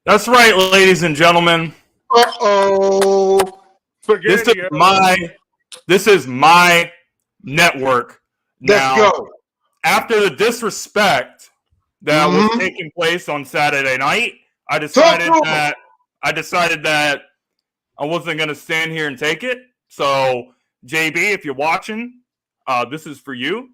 That's right, ladies and gentlemen. Uh-oh. This is my network. Let's Now, go. after the disrespect that was taking place on Saturday night, I decided that I wasn't going to stand here and take it. So, JB, if you're watching, this is for you.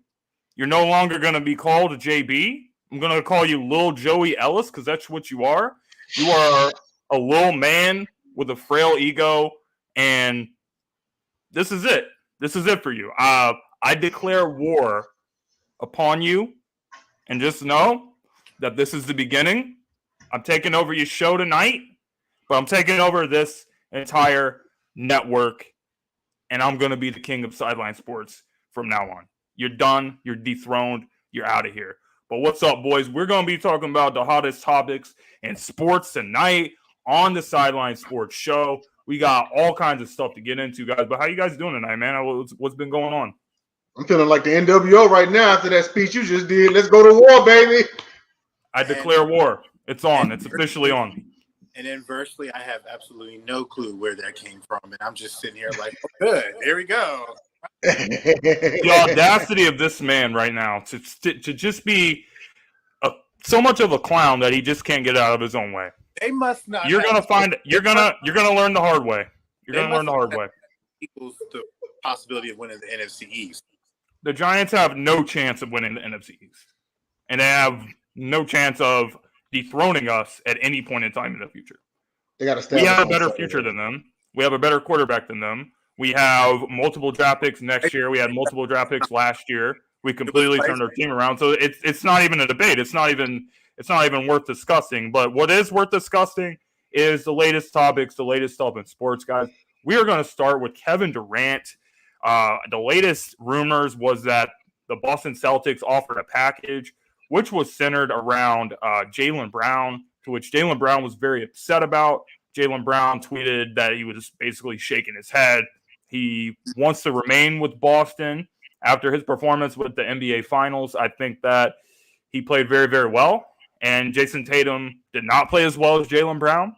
You're no longer going to be called JB. I'm going to call you Lil Joey Ellis because that's what you are. You are a little man with a frail ego, and this is it. This is it for you. I declare war upon you, and just know that this is the beginning. I'm taking over your show tonight, but I'm taking over this entire network, and I'm going to be the king of Sideline Sports from now on. You're done. You're dethroned. You're out of here. But what's up, boys? We're going to be talking about the hottest topics in sports tonight on the Sideline Sports Show. We got all kinds of stuff to get into, guys. But how you guys doing tonight, man? What's been going on? I'm feeling like the NWO right now after that speech you just did. Let's go to war, baby. I declare war. It's on. It's officially on. And inversely, I have absolutely no clue where that came from. And I'm just sitting here like, oh, good. There we go. The audacity of this man right now to just be so much of a clown that he just can't get out of his own way. They must not. You're gonna learn the hard way. You're gonna learn the hard way. Equals the possibility of winning the NFC East. The Giants have no chance of winning the NFC East, and they have no chance of dethroning us at any point in time in the future. They got to. We have a better future than them. We have a better quarterback than them. We have multiple draft picks next year. We had multiple draft picks last year. We completely turned our team around. So it's not even a debate. It's not even worth discussing. But what is worth discussing is the latest topics, the latest stuff in sports, guys. We are going to start with Kevin Durant. The latest rumors was that the Boston Celtics offered a package, which was centered around Jaylen Brown, to which Jaylen Brown was very upset about. Jaylen Brown tweeted that he was basically shaking his head. He wants to remain with Boston after his performance with the NBA Finals. I think that he played very, very well. And Jason Tatum did not play as well as Jaylen Brown.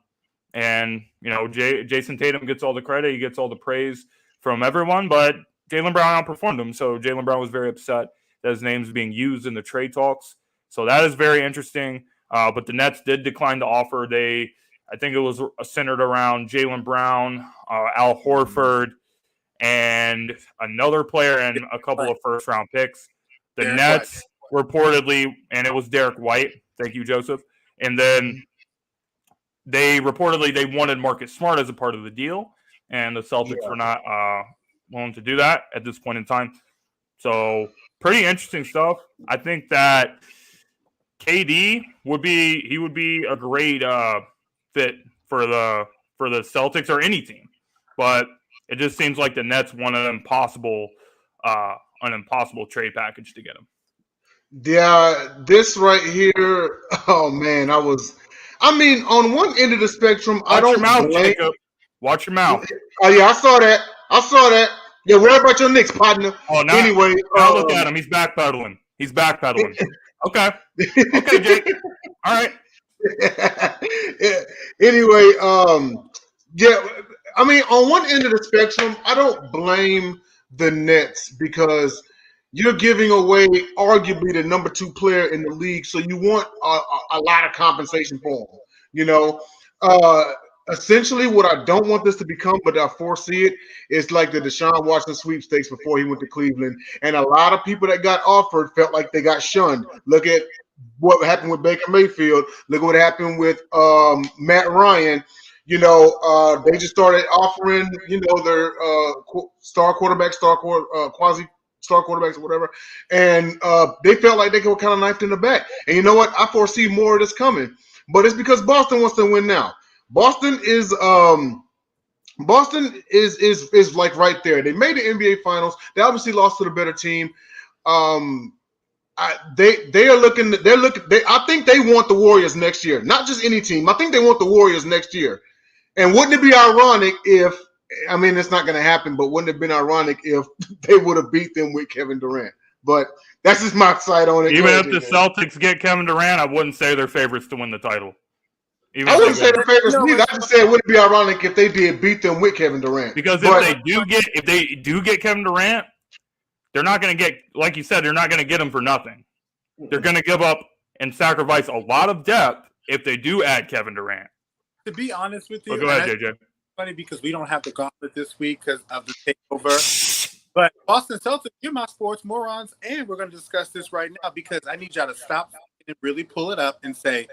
And, you know, Jason Tatum gets all the credit. He gets all the praise from everyone. But Jaylen Brown outperformed him. So Jaylen Brown was very upset that his name's being used in the trade talks. So that is very interesting. But the Nets did decline the offer. I think it was centered around Jaylen Brown, Al Horford, and another player and a couple of first-round picks. The Derek Nets reportedly, and it was Derek White. Thank you, Joseph. And then they wanted Marcus Smart as a part of the deal, and the Celtics were not willing to do that at this point in time. So pretty interesting stuff. I think that KD would be a great fit for the Celtics or any team, but it just seems like the Nets want an impossible trade package to get him. Yeah, this right here. Oh man, on one end of the spectrum, Watch your mouth, Jacob. Watch your mouth. Oh yeah, I saw that. Yeah, worry about your Knicks, partner. Oh, now, anyway, now look at him. He's backpedaling. Okay, Jake. All right. Anyway, on one end of the spectrum, I don't blame the Nets because you're giving away arguably the number 2 player in the league, so you want a lot of compensation for him. You know, essentially what I don't want this to become, but I foresee it, is like the Deshaun Watson sweepstakes before he went to Cleveland. And a lot of people that got offered felt like they got shunned. Look at what happened with Baker Mayfield. Look at what happened with Matt Ryan. You know, they just started offering, you know, their star quarterbacks, quasi-star quarterbacks or whatever. And they felt like they were kind of knifed in the back. And you know what? I foresee more of this coming. But it's because Boston wants to win now. Boston is like right there. They made the NBA Finals. They obviously lost to the better team. I think they want the Warriors next year. Not just any team. I think they want the Warriors next year. And wouldn't it be ironic if, I mean, it's not going to happen, but wouldn't it have been ironic if they would have beat them with Kevin Durant? But that's just my side on it. Even if the Celtics get Kevin Durant, I wouldn't say they're favorites to win the title. Even I if wouldn't they say go- the favorites neither. I just said it wouldn't be ironic if they did beat them with Kevin Durant. because But- if they do get Kevin Durant, they're not going to get, like you said, they're not going to get him for nothing. They're going to give up and sacrifice a lot of depth if they do add Kevin Durant. To be honest with you, But go ahead, JJ. funny because we don't have the gauntlet this week because of the takeover. But Boston Celtics, you're my sports morons, and we're going to discuss this right now because I need y'all to stop and really pull it up and say,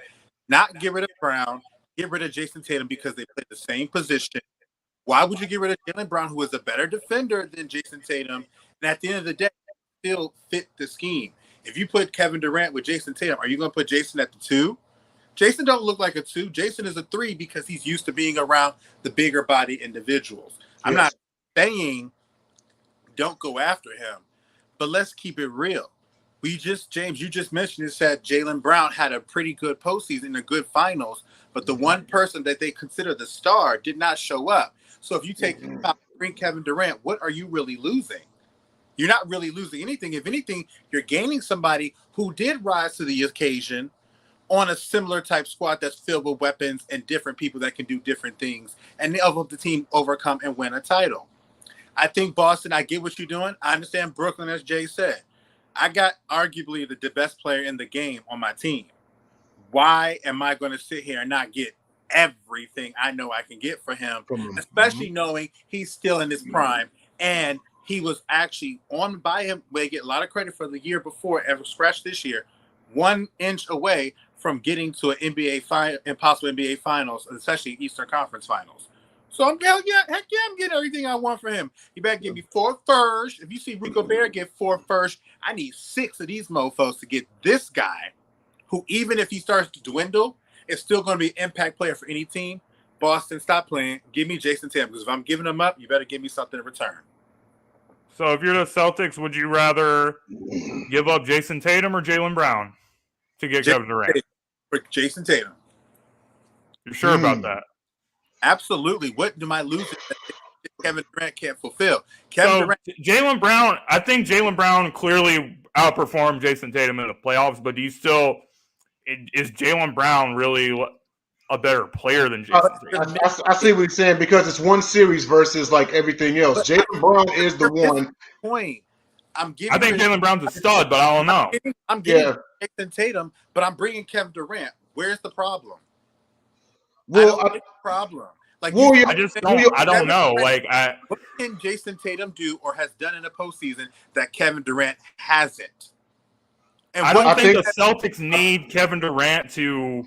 not get rid of Brown, get rid of Jason Tatum because they play the same position. Why would you get rid of Jaylen Brown, who is a better defender than Jason Tatum, and at the end of the day, still fit the scheme? If you put Kevin Durant with Jason Tatum, are you going to put Jason at the 2? Jason don't look like a 2. Jason is a 3 because he's used to being around the bigger body individuals. I'm not saying don't go after him, but let's keep it real. James, you just mentioned it, said Jaylen Brown had a pretty good postseason and a good finals, but the one person that they consider the star did not show up. So if you take him out, bring Kevin Durant, what are you really losing? You're not really losing anything. If anything, you're gaining somebody who did rise to the occasion on a similar type squad that's filled with weapons and different people that can do different things and help the team overcome and win a title. I think Boston, I get what you're doing. I understand Brooklyn, as Jay said. I got arguably the best player in the game on my team. Why am I going to sit here and not get everything I know I can get for him, especially knowing he's still in his prime and he was actually on by him. They get a lot of credit for the year before, ever scratched this year, 1 inch away from getting to an impossible NBA finals, especially Eastern Conference finals. So I'm getting everything I want for him. You better give me 4 firsts. If you see Rudy Gobert get 4 firsts, I need 6 of these mofos to get this guy, who even if he starts to dwindle, is still going to be an impact player for any team. Boston, stop playing. Give me Jason Tatum, because if I'm giving him up, you better give me something in return. So if you're the Celtics, would you rather give up Jason Tatum or Jaylen Brown to get Kevin Durant? For Jason Tatum. You're sure about that? Absolutely. What do I lose that Kevin Durant can't fulfill? Jaylen Brown, I think Jaylen Brown clearly outperformed Jason Tatum in the playoffs, but is Jaylen Brown really a better player than Jason Tatum? I see what he's saying, because it's one series versus like everything else. Jaylen Brown is the one. I think Jaylen Brown's a stud, but I don't know. I'm getting Jason Tatum, but I'm bringing Kevin Durant. Where's the problem? Well, I don't get the problem. Like, I don't know. Like, what can Jason Tatum do or has done in the postseason that Kevin Durant hasn't? And I don't think the Celtics need Kevin Durant to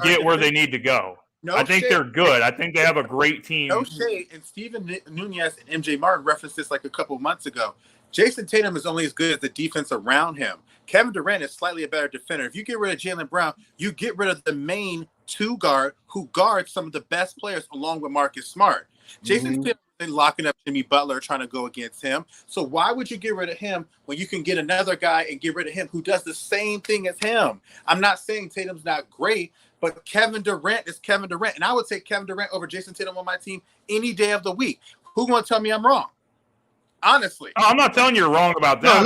get where they need to go. I think they're good. I think they have a great team. No shade. And Steven Nunez and MJ Martin referenced this like a couple of months ago. Jason Tatum is only as good as the defense around him. Kevin Durant is slightly a better defender. If you get rid of Jaylen Brown, you get rid of the main 2 guard who guards some of the best players along with Marcus Smart. Jason Tatum has been locking up Jimmy Butler trying to go against him. So why would you get rid of him when you can get another guy and get rid of him who does the same thing as him? I'm not saying Tatum's not great, but Kevin Durant is Kevin Durant. And I would take Kevin Durant over Jason Tatum on my team any day of the week. Who's going to tell me I'm wrong? Honestly. I'm not telling you you're wrong about that. I'm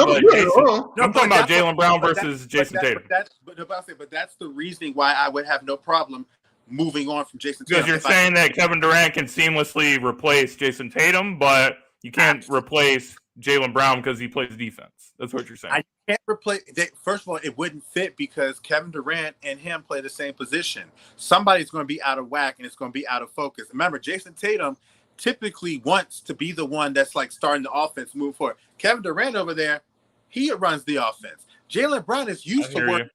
talking about Jaylen Brown versus Jason Tatum. But that's the reasoning why I would have no problem moving on from Jason Tatum. Because you're saying that Kevin Durant can seamlessly replace Jason Tatum, but you can't replace Jaylen Brown because he plays defense. That's what you're saying. I can't replace. First of all, it wouldn't fit because Kevin Durant and him play the same position. Somebody's going to be out of whack and it's going to be out of focus. Remember, Jason Tatum typically wants to be the one that's like starting the offense, move forward. Kevin Durant over there, he runs the offense. Jaylen Brown is used to working with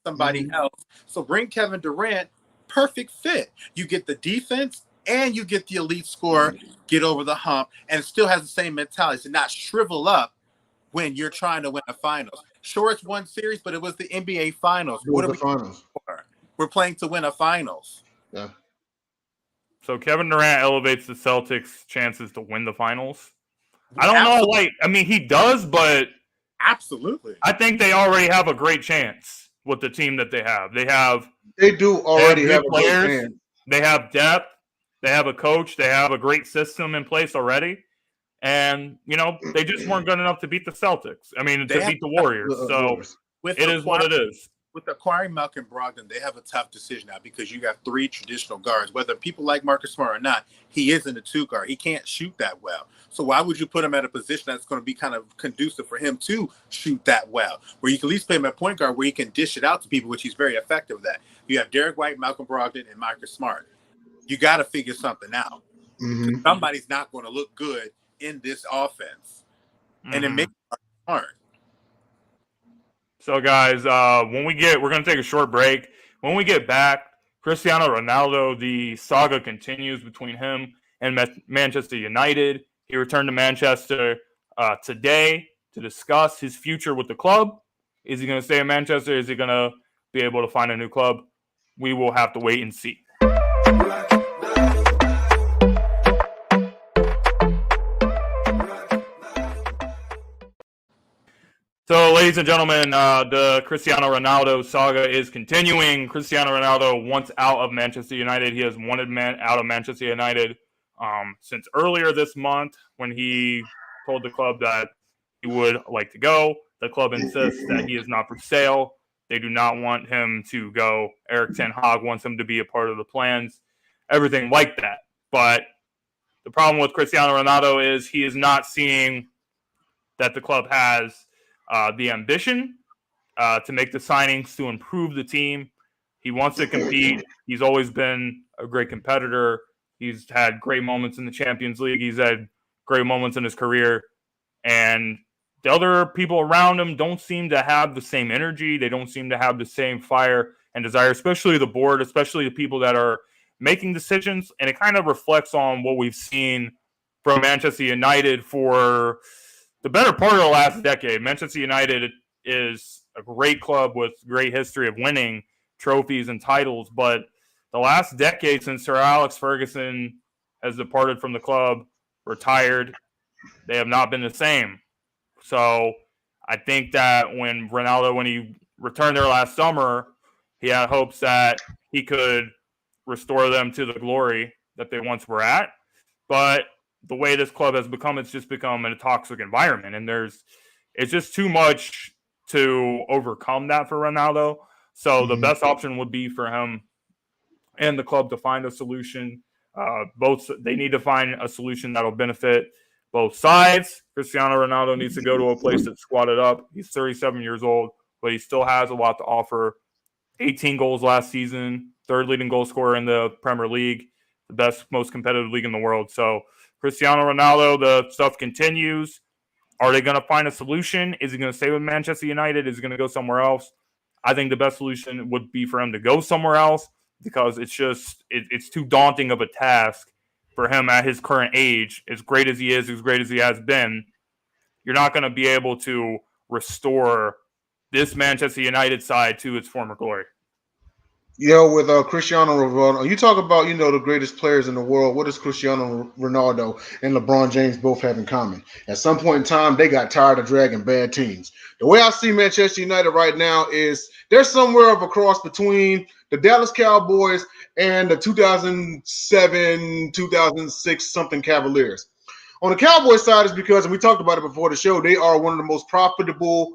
somebody else. So bring Kevin Durant, perfect fit. You get the defense and you get the elite scorer, get over the hump, and still has the same mentality to not shrivel up when you're trying to win a finals. Sure, it's one series, but it was the NBA finals. What are we finals for? We're playing to win a finals. Yeah. So Kevin Durant elevates the Celtics' chances to win the finals. I don't know. He does, but absolutely. I think they already have a great chance with the team that they have. They do already have players. They have depth. They have a coach. They have a great system in place already. And, they just weren't good enough to beat the Celtics. To beat the Warriors. So it is what it is. with acquiring Malcolm Brogdon, they have a tough decision now because you got 3 traditional guards. Whether people like Marcus Smart or not, he isn't a 2 guard. He can't shoot that well. So why would you put him at a position that's going to be kind of conducive for him to shoot that well? Where you can at least play him at point guard where he can dish it out to people, which he's very effective at. You have Derek White, Malcolm Brogdon, and Marcus Smart. You got to figure something out. Mm-hmm. Somebody's not going to look good in this offense. And it makes it hard. So, guys, we're going to take a short break. When we get back, Cristiano Ronaldo, the saga continues between him and Manchester United. He returned to Manchester today to discuss his future with the club. Is he going to stay in Manchester? Is he going to be able to find a new club? We will have to wait and see. So, ladies and gentlemen, the Cristiano Ronaldo saga is continuing. Cristiano Ronaldo wants out of Manchester United. He has wanted out of Manchester United since earlier this month when he told the club that he would like to go. The club insists that he is not for sale. They do not want him to go. Erik ten Hag wants him to be a part of the plans, everything like that. But the problem with Cristiano Ronaldo is he is not seeing that the club has the ambition to make the signings to improve the team. He wants to compete. He's always been a great competitor. He's had great moments in the Champions League. He's had great moments in his career. And the other people around him don't seem to have the same energy. They don't seem to have the same fire and desire, especially the board, especially the people that are making decisions. And it kind of reflects on what we've seen from Manchester United for the better part of the last decade. Manchester United is a great club with great history of winning trophies and titles, but the last decade since Sir Alex Ferguson has departed from the club, retired, they have not been the same. So I think that when he returned there last summer, he had hopes that he could restore them to the glory that they once were at. But the way this club has become, it's just become a toxic environment. And it's just too much to overcome that for Ronaldo. So the best option would be for him and the club to find a solution. They need to find a solution that'll benefit both sides. Cristiano Ronaldo needs to go to a place that's squatted up. He's 37 years old, but he still has a lot to offer. 18 goals last season, 3rd leading goal scorer in the Premier League, the best, most competitive league in the world. So Cristiano Ronaldo, the stuff continues. Are they going to find a solution? Is he going to stay with Manchester United? Is he going to go somewhere else? I think the best solution would be for him to go somewhere else because it's too daunting of a task for him at his current age. As great as he is, as great as he has been, you're not going to be able to restore this Manchester United side to its former glory. With Cristiano Ronaldo, you talk about, the greatest players in the world. What does Cristiano Ronaldo and LeBron James both have in common? At some point in time, they got tired of dragging bad teams. The way I see Manchester United right now is they're somewhere of a cross between the Dallas Cowboys and the 2007, 2006 something Cavaliers. On the Cowboys side is because, and we talked about it before the show, they are one of the most profitable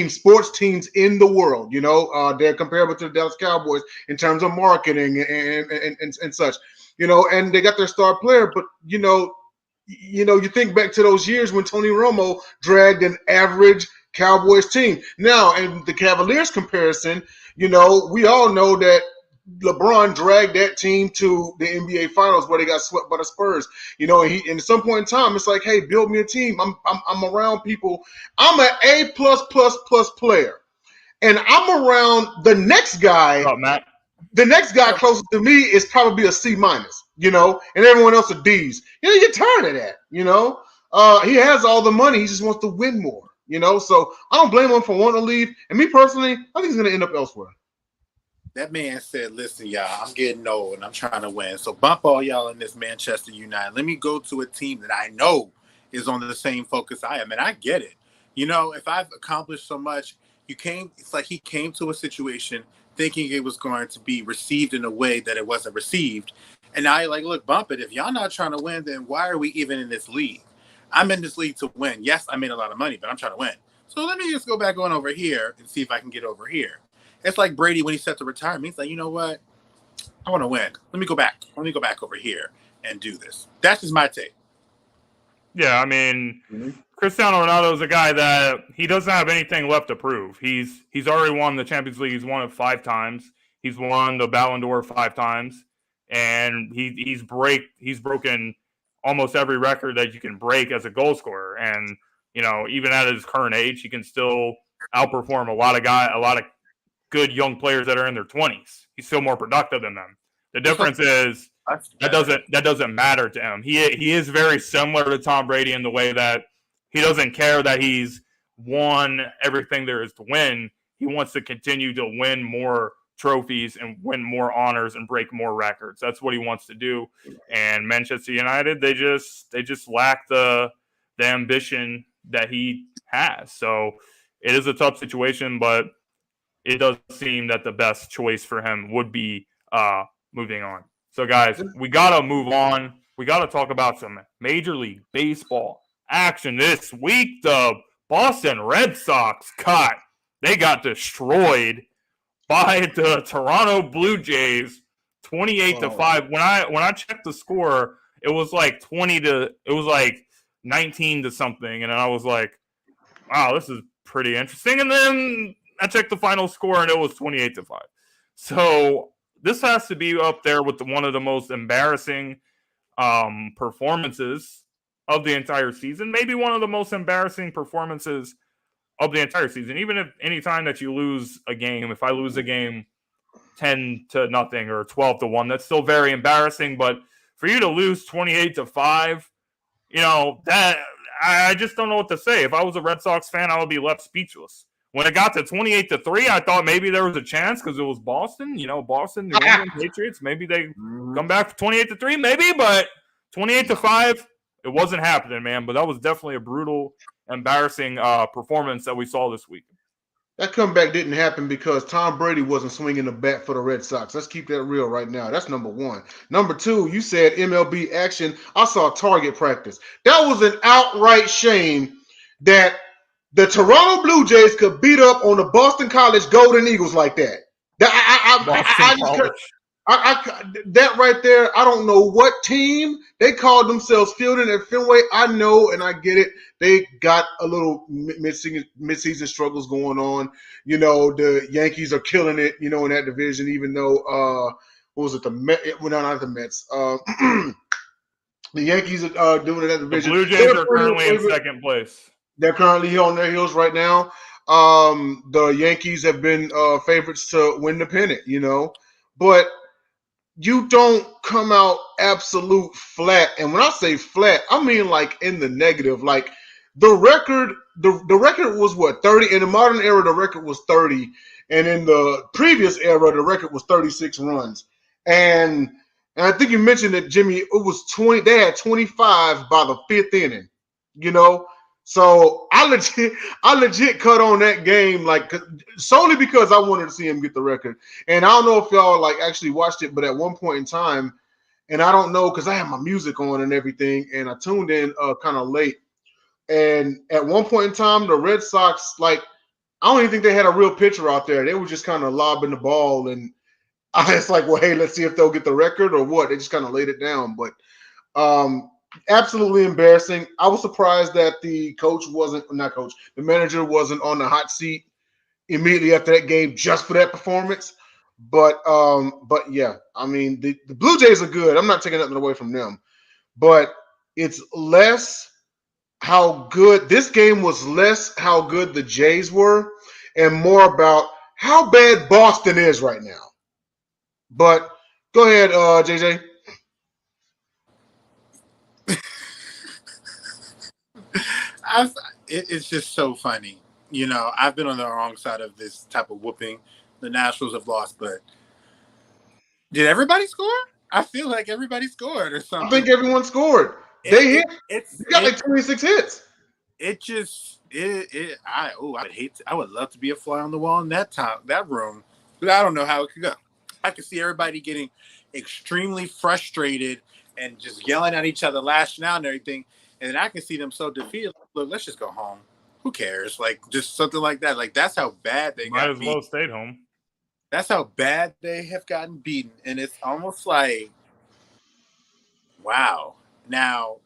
sports teams in the world. They're comparable to the Dallas Cowboys in terms of marketing and such. And they got their star player, but you think back to those years when Tony Romo dragged an average Cowboys team. Now, in the Cavaliers comparison, we all know that LeBron dragged that team to the NBA Finals where they got swept by the Spurs. And at some point in time, it's like, hey, build me a team. I'm around people. I'm an A+++ player, and I'm around the next guy. What's up, Matt? The next guy closest to me is probably a C-, and everyone else are D's. You're tired of that. He has all the money. He just wants to win more. So I don't blame him for wanting to leave. And me personally, I think he's going to end up elsewhere. That man said, listen, y'all, I'm getting old and I'm trying to win. So bump all y'all in this Manchester United. Let me go to a team that I know is on the same focus I am. And I get it. If I've accomplished so much, it's like he came to a situation thinking it was going to be received in a way that it wasn't received. And now you're like, look, bump it. If y'all not trying to win, then why are we even in this league? I'm in this league to win. Yes, I made a lot of money, but I'm trying to win. So let me just go back on over here and see if I can get over here. It's like Brady when he set to retirement. He's like, you know what? I want to win. Let me go back. Let me go back over here and do this. That's just my take. Yeah, I mean, Cristiano Ronaldo is a guy that he doesn't have anything left to prove. He's already won the Champions League. He's won it 5 times. He's won the Ballon d'Or 5 times, and he's broken almost every record that you can break as a goal scorer. And even at his current age, he can still outperform a lot of good young players that are in their 20s. He's still more productive than them. The difference is that doesn't matter to him. He is very similar to Tom Brady in the way that he doesn't care that he's won everything there is to win. He wants to continue to win more trophies and win more honors and break more records. That's what he wants to do. And Manchester United, they just lack the ambition that he has. So it is a tough situation, but it does seem that the best choice for him would be moving on. So, guys, we got to move on. We got to talk about some Major League Baseball action this week. The Boston Red Sox they got destroyed by the Toronto Blue Jays 28-5. When I checked the score, it was like 19 to something. And I was like, wow, this is pretty interesting. And then I checked the final score and it was 28-5. So this has to be up there with one of the most embarrassing performances of the entire season. Maybe one of the most embarrassing performances of the entire season. Even if any time that you lose a game, if I lose a game 10-0 or 12-1, that's still very embarrassing. But for you to lose 28-5, that I just don't know what to say. If I was a Red Sox fan, I would be left speechless. When it got to 28-3, I thought maybe there was a chance because it was Boston. Boston, New England Patriots. Maybe they come back for 28-3, maybe, but 28-5, it wasn't happening, man. But that was definitely a brutal, embarrassing performance that we saw this week. That comeback didn't happen because Tom Brady wasn't swinging the bat for the Red Sox. Let's keep that real right now. That's number one. Number two, you said MLB action. I saw target practice. That was an outright shame that the Toronto Blue Jays could beat up on the Boston College Golden Eagles like that. That right there, I don't know what team they called themselves fielding at Fenway. I know and I get it. They got a little mid-season struggles going on. The Yankees are killing it, in that division, even though what was it? The Mets? Well, no, not the Mets. The Yankees are doing it in that division. The Blue Jays are currently in second place. They're currently on their heels right now. The Yankees have been favorites to win the pennant, but you don't come out absolute flat. And when I say flat, I mean like in the negative. Like the record was what, 30? In the modern era, the record was 30. And in the previous era, the record was 36 runs. And I think you mentioned that, Jimmy, it was 20. They had 25 by the 5th inning, So I legit cut on that game solely because I wanted to see him get the record. And I don't know if y'all actually watched it, but at one point in time, and I don't know because I had my music on and everything, and I tuned in kind of late. And at one point in time, the Red Sox, I don't even think they had a real pitcher out there. They were just kind of lobbing the ball, and I was like, well, hey, let's see if they'll get the record or what. They just kind of laid it down, but absolutely embarrassing. I was surprised that the manager wasn't on the hot seat immediately after that game just for that performance. But yeah, I mean, the Blue Jays are good. I'm not taking nothing away from them, but it's less how good this game was, less how good the Jays were, and more about how bad Boston is right now. But go ahead, JJ. It's just so funny. I've been on the wrong side of this type of whooping. The Nationals have lost, but did everybody score? I feel like everybody scored or something. I think everyone scored. They got 26 hits. I would love to be a fly on the wall in that room, but I don't know how it could go. I could see everybody getting extremely frustrated and just yelling at each other, lashing out and everything. And then I can see them so defeated. Look, let's just go home. who cares? Like just something like that. Like that's how bad they Might got as well beaten. stayed home. That's how bad they have gotten beaten, and it's almost like, wow. Now,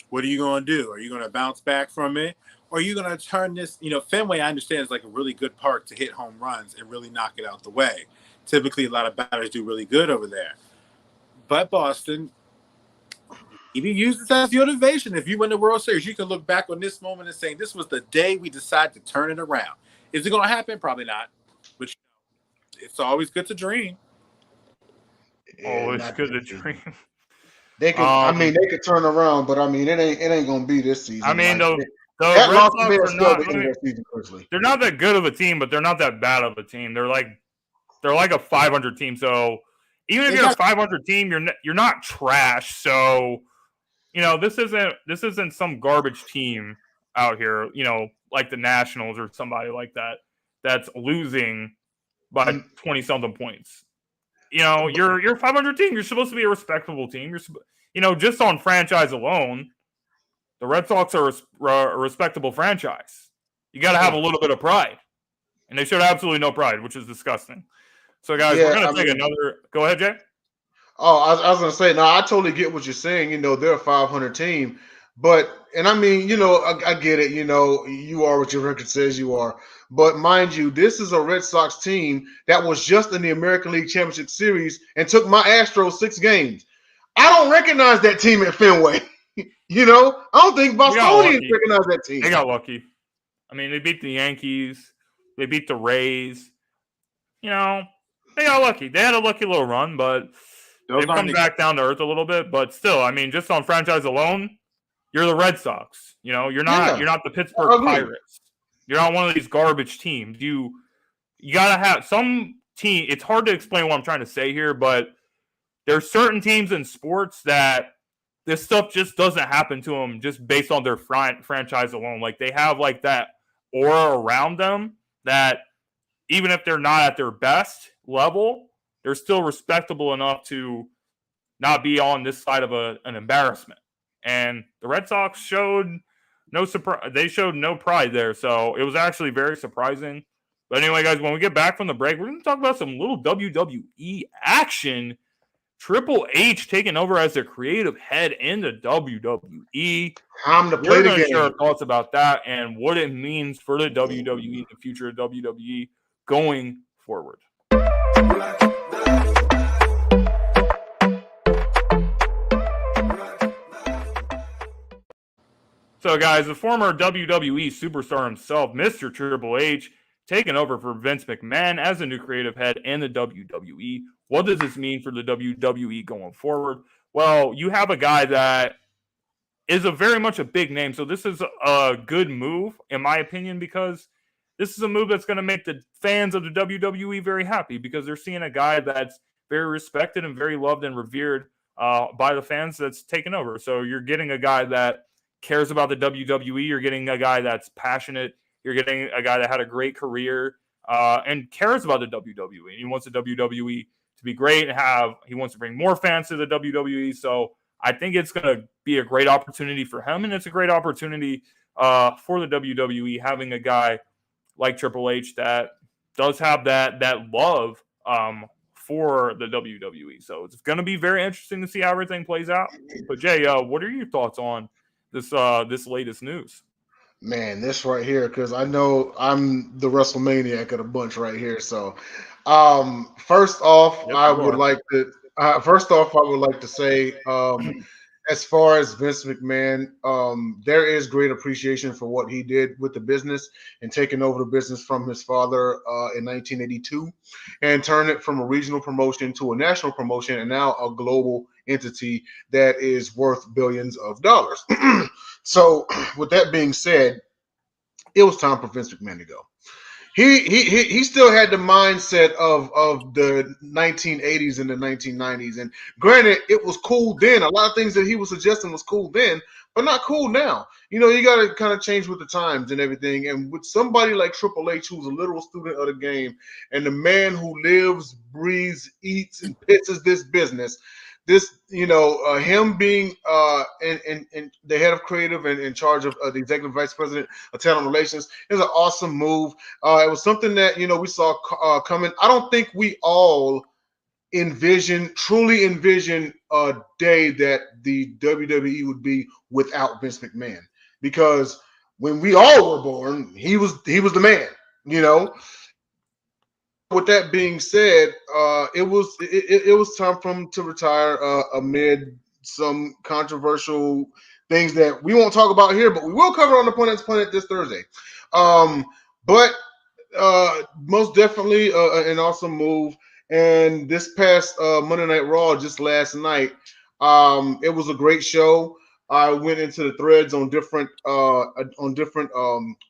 what are you going to do? Are you going to bounce back from it? Or are you going to turn this, Fenway, I understand, is like a really good park to hit home runs and really knock it out the way. Typically, a lot of batters do really good over there. But Boston, even use this as motivation. If you win the World Series, you can look back on this moment and say, this was the day we decided to turn it around. Is it going to happen? Probably not. But it's always good to dream. Oh, it's good to dream. They could, they could turn around, but it ain't gonna be this season. I mean, the that Red loss Sox are not. season, personally. They're not that good of a team, but they're not that bad of a team. They're like a 500 team. So even if you're a 500 team, you're not trash. So this isn't some garbage team out here. Like the Nationals or somebody like that that's losing by 20 something points. You're a 500 team. You're supposed to be a respectable team. You're just on franchise alone, the Red Sox are a respectable franchise. You got to have a little bit of pride, and they showed absolutely no pride, which is disgusting. So, guys, we're going to take another. Go ahead, Jay. Oh, I was going to say, no, I totally get what you're saying. They're a 500 team, but I get it. You are what your record says you are. But mind you, this is a Red Sox team that was just in the American League Championship Series and took my Astros 6 games. I don't recognize that team at Fenway. I don't think Bostonians recognize that team. They got lucky. I mean, they beat the Yankees. They beat the Rays. They got lucky. They had a lucky little run, but they've come back down to earth a little bit. But still, just on franchise alone, you're the Red Sox. You're not the Pittsburgh Pirates. You're not one of these garbage teams. You gotta have some team. It's hard to explain what I'm trying to say here, but there's certain teams in sports that this stuff just doesn't happen to them just based on their franchise alone. Like they have like that aura around them that even if they're not at their best level, they're still respectable enough to not be on this side of an embarrassment. And the Red Sox showed no surprise. They showed no pride there. So it was actually very surprising. But anyway, guys, when we get back from the break, we're going to talk about some little WWE action. Triple H taking over as the creative head in the WWE. Time to play the game. Share our thoughts about that and what it means for the WWE, the future of WWE going forward. So, guys, the former WWE superstar himself, Mr. Triple H, taking over for Vince McMahon as the new creative head in the WWE. What does this mean for the WWE going forward? Well, you have a guy that is very much a big name. So this is a good move, in my opinion, because this is a move that's going to make the fans of the WWE very happy because they're seeing a guy that's very respected and very loved and revered by the fans that's taken over. So you're getting a guy that cares about the WWE. You're getting a guy that's passionate. You're getting a guy that had a great career and cares about the WWE. He wants the WWE to be great and he wants to bring more fans to the WWE. So I think it's going to be a great opportunity for him, and it's a great opportunity for the WWE having a guy like Triple H that does have that love for the WWE. So it's going to be very interesting to see how everything plays out. But Jay, what are your thoughts on this latest news? Man, this right here, because I know I'm the WrestleManiac of the bunch right here. So, first off, I would like to say, as far as Vince McMahon, there is great appreciation for what he did with the business and taking over the business from his father in 1982 and turn it from a regional promotion to a national promotion and now a global entity that is worth billions of dollars. So with that being said, it was time for Vince McMahon to go. He still had the mindset of the 1980s and the 1990s. And granted, it was cool then. A lot of things that he was suggesting was cool then, but not cool now. You got to kind of change with the times and everything. And with somebody like Triple H, who's a literal student of the game and the man who lives, breathes, eats, and pisses this business, this, him being in the head of creative and in charge of the executive vice president of talent relations is an awesome move. It was something that we saw coming. I don't think we all truly envision a day that the WWE would be without Vince McMahon, because when we all were born, he was the man. With that being said, it was time for him to retire amid some controversial things that we won't talk about here, but we will cover on the Planet this Thursday. But most definitely an awesome move. And this past Monday Night Raw, just last night, it was a great show. I went into the threads on different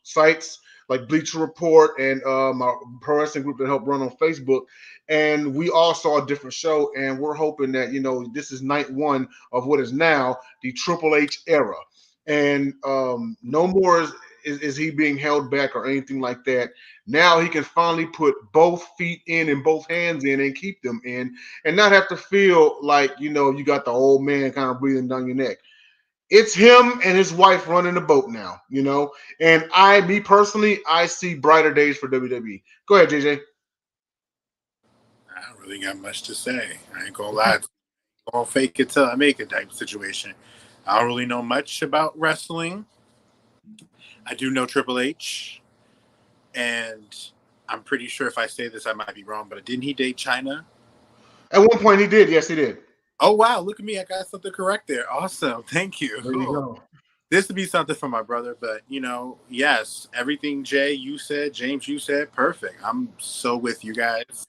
sites like Bleacher Report and my pro wrestling group that helped run on Facebook, and we all saw a different show. And we're hoping that this is night one of what is now the Triple H era, and no more is he being held back or anything like that. Now he can finally put both feet in and both hands in and keep them in, and not have to feel like you got the old man kind of breathing down your neck. It's him and his wife running the boat now, And me personally, I see brighter days for WWE. Go ahead, JJ. I don't really got much to say. I ain't gonna lie. I'll fake it till I make it type of situation. I don't really know much about wrestling. I do know Triple H, and I'm pretty sure if I say this, I might be wrong, but didn't he date China? At one point he did. Yes, he did. Oh, wow. Look at me. I got something correct there. Awesome. Thank you. There you go. This would be something for my brother, but, yes, everything Jay, you said, James, you said, perfect. I'm so with you guys.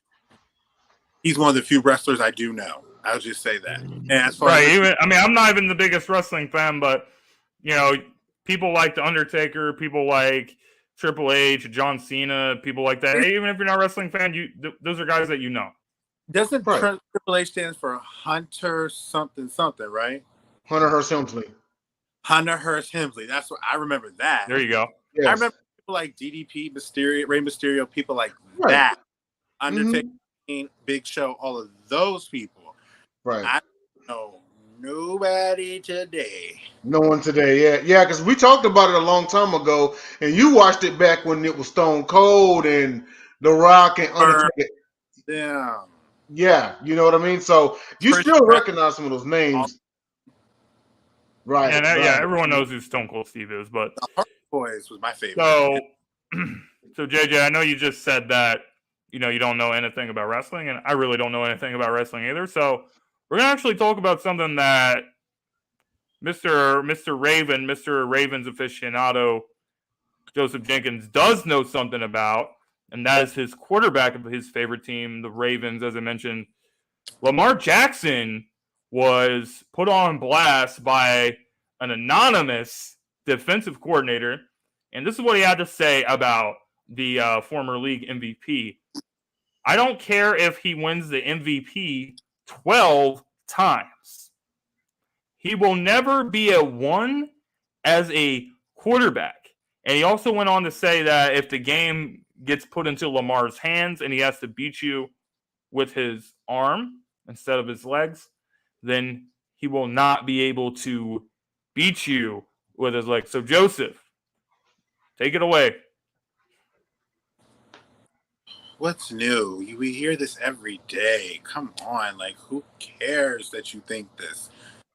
He's one of the few wrestlers I do know. I'll just say that. And as far as I'm not even the biggest wrestling fan, but, people like The Undertaker, people like Triple H, John Cena, people like that. Even if you're not a wrestling fan, those are guys that you know. Doesn't Triple H stand for Hunter something, right? Hunter Hearst Helmsley. Hunter Hearst Helmsley. That's what I remember that. There you go. Yes. I remember people like DDP, Mysterio, Rey Mysterio, people like that. Undertaker, Big Show, all of those people. Right. I don't know nobody today. No one today, yeah, because we talked about it a long time ago, and you watched it back when it was Stone Cold and The Rock and Undertaker. Yeah, you know what I mean? So you still recognize some of those names. Right. Yeah, everyone knows who Stone Cold Steve is, but the Hardy Boys was my favorite. So JJ, I know you just said that, you don't know anything about wrestling, and I really don't know anything about wrestling either. So we're going to actually talk about something that Mr. Ravens aficionado, Joseph Jenkins, does know something about, and that is his quarterback of his favorite team, the Ravens. As I mentioned, Lamar Jackson was put on blast by an anonymous defensive coordinator, and this is what he had to say about the former league MVP. I don't care if he wins the MVP 12 times. He will never be a 1 as a quarterback. And he also went on to say that if the game gets put into Lamar's hands and he has to beat you with his arm instead of his legs, then he will not be able to beat you with his legs. So, Joseph, take it away. What's new? We hear this every day. Come on. Who cares that you think this?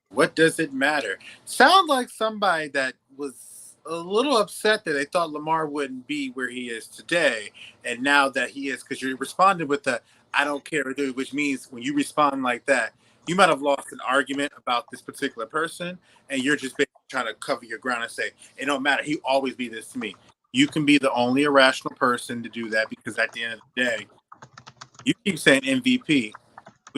What does it matter? Sound like somebody that was a little upset that they thought Lamar wouldn't be where he is today. And now that he is, because you responded with the I don't care, dude, which means when you respond like that, you might have lost an argument about this particular person, and you're just basically trying to cover your ground and say, it don't matter. He always be this to me. You can be the only irrational person to do that, because at the end of the day, you keep saying MVP.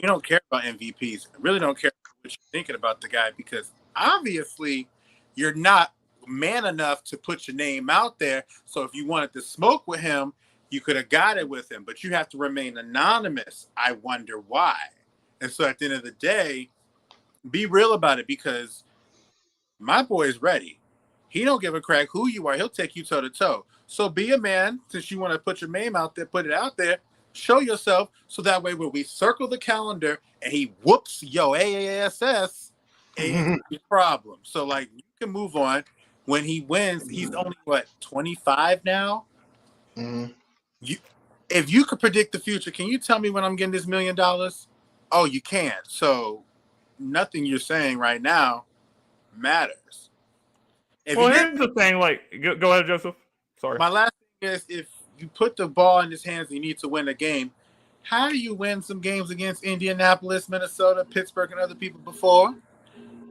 We don't care about MVPs. I really don't care what you're thinking about the guy, because obviously you're not man enough to put your name out there. So if you wanted to smoke with him, you could have got it with him, but you have to remain anonymous. I wonder why. And so at the end of the day, be real about it, because my boy is ready. He don't give a crack who you are. He'll take you toe to toe. So be a man. Since you want to put your name out there, put it out there. Show yourself so that way when we circle the calendar and he whoops your AASS, ain't a problem. So like you can move on. When he wins, he's only 25 now. Mm-hmm. If you could predict the future, can you tell me when I'm getting this $1 million? Oh, you can't. So nothing you're saying right now matters. Here's the thing. Like, go ahead, Joseph. Sorry. My last thing is, if you put the ball in his hands and you need to win a game, how do you win some games against Indianapolis, Minnesota, Pittsburgh, and other people before?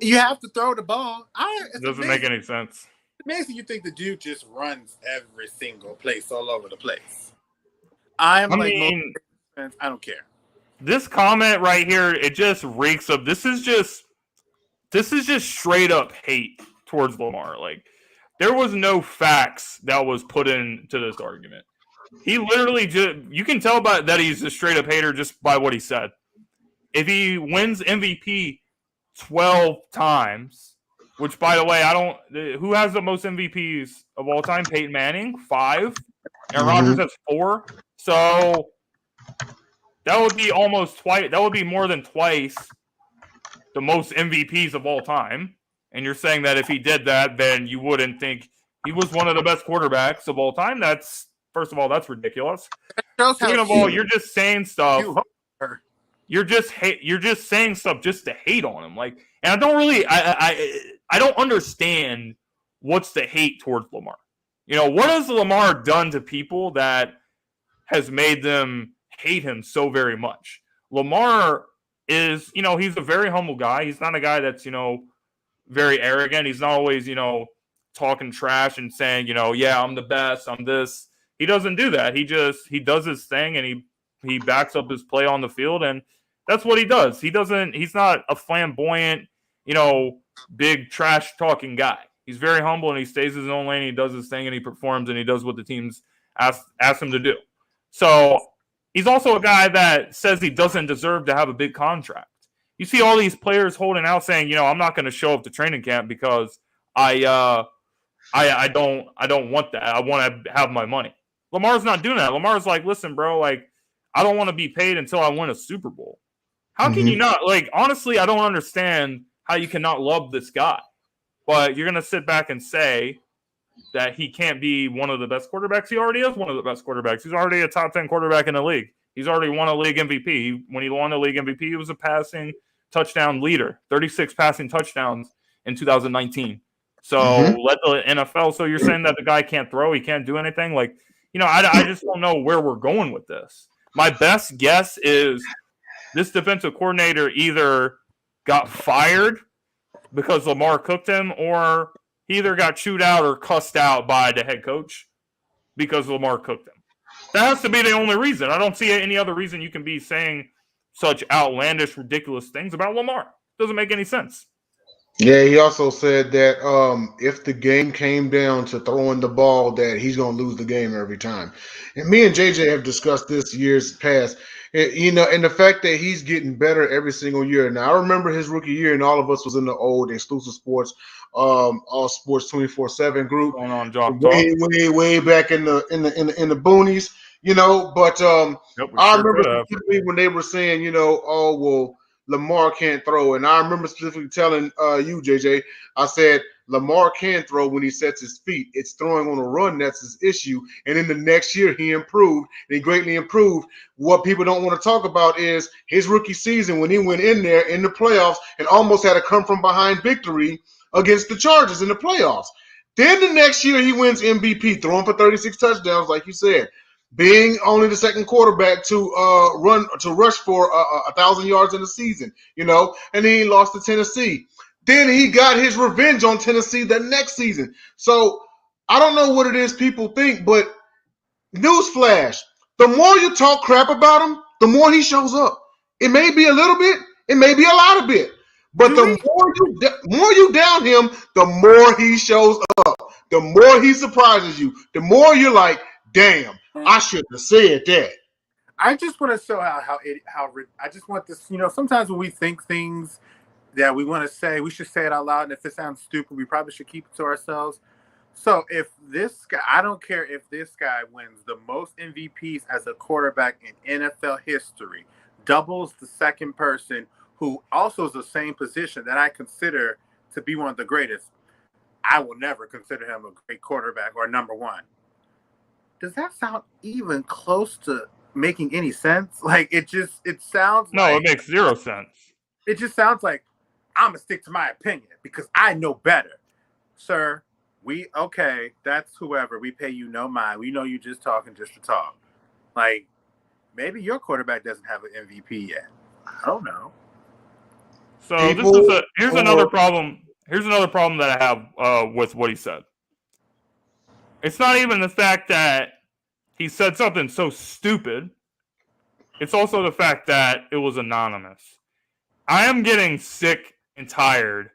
You have to throw the ball. It doesn't make any sense. It's amazing you think the dude just runs every single place all over the place. I don't care. This comment right here, it just reeks of this is just straight up hate towards Lamar. Like, there was no facts that was put into this argument. He literally you can tell by that he's a straight up hater just by what he said. If he wins MVP 12 times, which by the way, who has the most MVPs of all time? Peyton Manning, 5. And Rodgers has 4. So that would be almost twice. That would be more than twice the most MVPs of all time. And you're saying that if he did that, then you wouldn't think he was one of the best quarterbacks of all time. First of all, that's ridiculous. Second of all, you're just saying stuff. You're just saying stuff just to hate on him. Like, and I don't really, I don't understand what's the hate towards Lamar. You know, what has Lamar done to people that has made them hate him so very much? Lamar is, he's a very humble guy. He's not a guy that's, very arrogant. He's not always, talking trash and saying, yeah, I'm the best, I'm this. He doesn't do that. He does his thing and he backs up his play on the field, and that's what he does. He's not a flamboyant, big trash talking guy. He's very humble and he stays in his own lane. He does his thing and he performs and he does what the teams ask him to do. So he's also a guy that says he doesn't deserve to have a big contract. You see all these players holding out saying, I'm not going to show up to training camp because I don't want that. I want to have my money. Lamar's not doing that. Lamar's like, listen, bro, like, I don't want to be paid until I win a Super Bowl. How can you not? Like, honestly, I don't understand how you cannot love this guy. But you're going to sit back and say that he can't be one of the best quarterbacks. He already is one of the best quarterbacks. He's already a top 10 quarterback in the league. He's already won a league MVP. When he won the league MVP, he was a passing touchdown leader, 36 passing touchdowns in 2019. So led the NFL. So you're saying that the guy can't throw, he can't do anything? Like, I just don't know where we're going with this. My best guess is this defensive coordinator either got fired because Lamar cooked him, or he either got chewed out or cussed out by the head coach because Lamar cooked him. That has to be the only reason. I don't see any other reason you can be saying such outlandish, ridiculous things about Lamar. Doesn't make any sense. Yeah, he also said that if the game came down to throwing the ball, that he's going to lose the game every time. And me and JJ have discussed this years past. And the fact that he's getting better every single year. Now, I remember his rookie year, and all of us was in the old Exclusive Sports, All Sports 24/7 group. Going on, Jock way back in the boonies, But I remember specifically when they were saying, oh well, Lamar can't throw, and I remember specifically telling you, JJ, I said Lamar can throw when he sets his feet. It's throwing on a run that's his issue. And in the next year, he improved. And he greatly improved. What people don't want to talk about is his rookie season when he went in there in the playoffs and almost had a come-from-behind victory against the Chargers in the playoffs. Then the next year, he wins MVP, throwing for 36 touchdowns, like you said, being only the second quarterback to rush for 1,000 yards in the season, and then he lost to Tennessee. Then he got his revenge on Tennessee the next season. So I don't know what it is people think, but newsflash, the more you talk crap about him, the more he shows up. It may be a little bit, it may be a lot of bit, but the more you down him, the more he shows up, the more he surprises you, the more you're like, damn, I shouldn't have said that. I just want to show how I just want this, sometimes when we think things that we want to say, we should say it out loud. And if it sounds stupid, we probably should keep it to ourselves. So if this guy, I don't care if this guy wins the most MVPs as a quarterback in NFL history, doubles the second person who also is the same position that I consider to be one of the greatest, I will never consider him a great quarterback or number one. Does that sound even close to making any sense? Like it sounds No, like it makes zero sense. it just sounds like I'm gonna stick to my opinion because I know better. Sir, that's whoever. We pay you no mind. We know you just talking just to talk. Like maybe your quarterback doesn't have an MVP yet. I don't know. So People here's another problem. Here's another problem that I have with what he said. It's not even the fact that he said something so stupid. It's also the fact that it was anonymous. I am getting sick and tired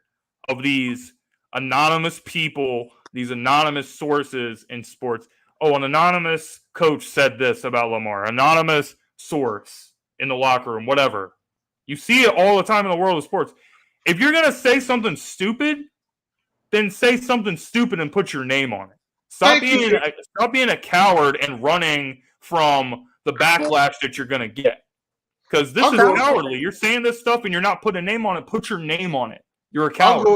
of these anonymous people, these anonymous sources in sports. Oh, an anonymous coach said this about Lamar. Anonymous source in the locker room, whatever. You see it all the time in the world of sports. If you're going to say something stupid, then say something stupid and put your name on it. Stop being a coward and running from the backlash that you're going to get. Because this is cowardly. You're saying this stuff and you're not putting a name on it. Put your name on it. You're a coward.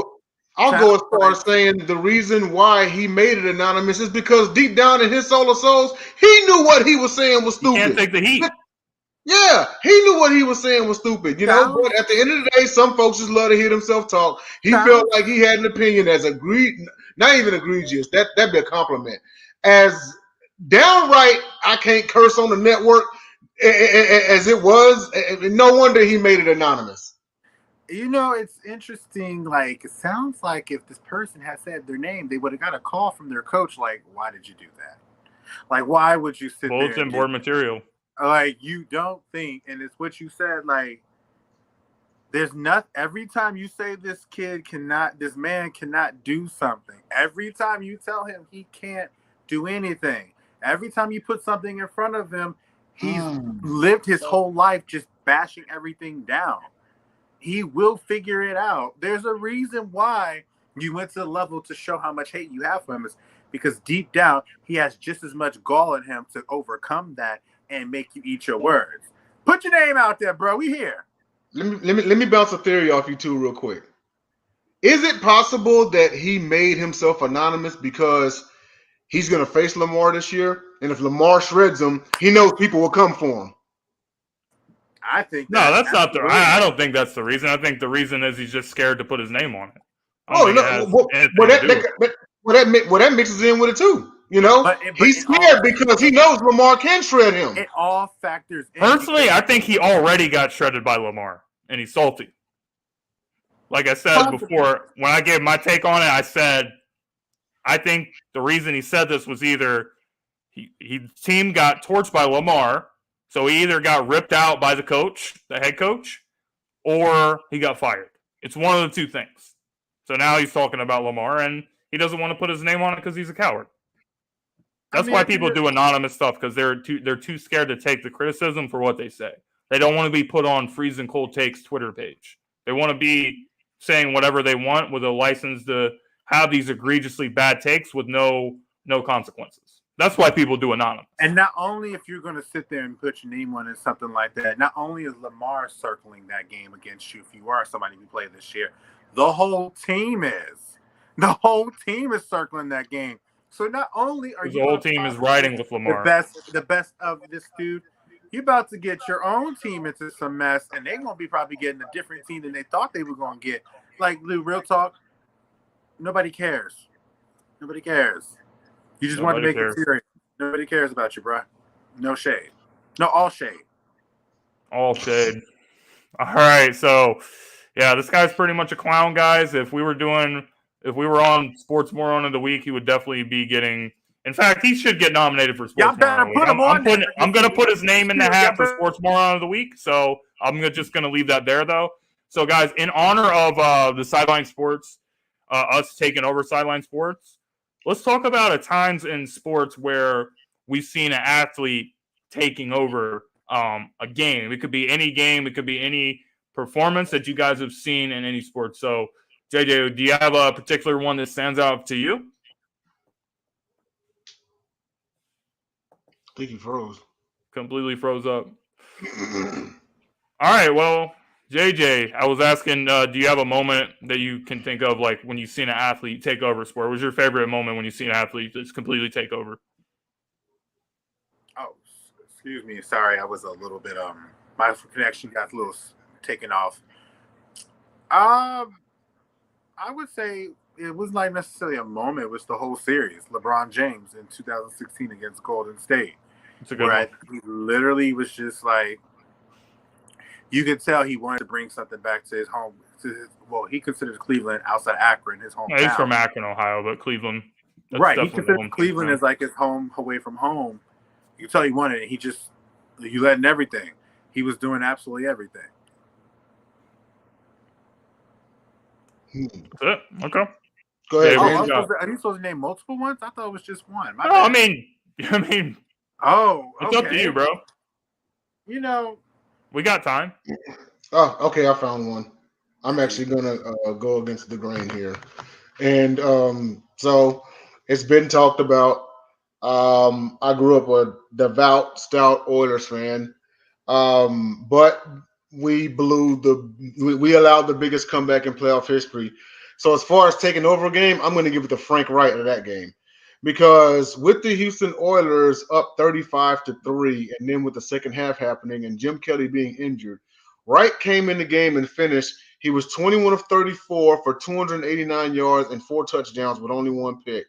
I'll go as far as saying the reason why he made it anonymous is because deep down in his soul of souls, he knew what he was saying was stupid. You can't take the heat. Yeah, he knew what he was saying was stupid, But at the end of the day, some folks just love to hear themselves talk. He felt like he had an opinion as not even egregious. That'd be a compliment. As downright, I can't curse on the network as it was. No wonder he made it anonymous. It's interesting. Like, it sounds like if this person had said their name, they would have got a call from their coach. Like, why did you do that? Like, why would you sit there? Bulletin board material. Like, you don't think, and it's what you said, like, there's not, every time you say this man cannot do something, every time you tell him he can't do anything, every time you put something in front of him, he's lived his whole life just bashing everything down. He will figure it out. There's a reason why you went to the level to show how much hate you have for him, is because deep down, he has just as much gall in him to overcome that and make you eat your words. Put your name out there, bro. We here. Let me bounce a theory off you two real quick. Is it possible that he made himself anonymous because he's going to face Lamar this year, and if Lamar shreds him, he knows people will come for him? I think no, that's not the. I don't think that's the reason. I think the reason is he's just scared to put his name on it. That mixes in with it too. He's scared because he knows Lamar can shred him. It all factors in. Personally, I think he already got shredded by Lamar, and he's salty. Like I said before, when I gave my take on it, I said, I think the reason he said this was either his team got torched by Lamar, so he either got ripped out by the head coach, or he got fired. It's one of the two things. So now he's talking about Lamar, and he doesn't want to put his name on it because he's a coward. That's why people do anonymous stuff, because they're too scared to take the criticism for what they say. They don't want to be put on Freezing Cold Takes Twitter page. They want to be saying whatever they want with a license to have these egregiously bad takes with no consequences. That's why people do anonymous. And not only if you're going to sit there and put your name on it, something like that, not only is Lamar circling that game against you if you are somebody who played this year, the whole team is. The whole team is circling that game. So not only are you the whole team is riding with Lamar, the best of this dude, you're about to get your own team into some mess, and they're gonna be probably getting a different team than they thought they were gonna get. Like, Lou, real talk, nobody cares. Nobody cares. You just want to make it serious. Nobody cares about you, bro. No shade. No, all shade. All shade. All right, so yeah, this guy's pretty much a clown, guys. If we were on Sports Moron of the Week, he would definitely be getting. In fact, he should get nominated for Sports Moron of the Week. I'm going to put his name in the hat for Sports Moron of the Week. So I'm just going to leave that there, though. So, guys, in honor of the Sideline Sports, us taking over Sideline Sports, let's talk about times in sports where we've seen an athlete taking over a game. It could be any game. It could be any performance that you guys have seen in any sport. So, JJ, do you have a particular one that stands out to you? think he froze. Completely froze up. All right, well, JJ, I was asking, do you have a moment that you can think of, like when you've seen an athlete take over a sport? What was your favorite moment when you've seen an athlete just completely take over? Oh, excuse me. Sorry, I was a little bit my connection got a little taken off. I would say it was not necessarily a moment. It was the whole series. LeBron James in 2016 against Golden State, It's a good one. where he literally was just like, you could tell he wanted to bring something back to his home. He considers Cleveland outside Akron his Yeah, he's from hometown. Akron, Ohio, but Cleveland. That's Right, he definitely the considers home Cleveland as like his home away from home. You can tell he wanted it. You letting everything. He was doing absolutely everything. That's it. Okay. Go ahead, Dave, James. Are you supposed to name multiple ones? I thought it was just one. No, I mean, Oh, it's up to you, bro. You know, We got time. Oh, okay. I found one. I'm actually gonna go against the grain here, and so it's been talked about. I grew up a devout, stout Oilers fan, but we allowed the biggest comeback in playoff history. So as far as taking over a game, I'm going to give it to Frank Wright of that game, because with the Houston Oilers up 35-3, and then with the second half happening and Jim Kelly being injured, Wright came in the game and finished. He was 21 of 34 for 289 yards and 4 touchdowns with only 1 pick.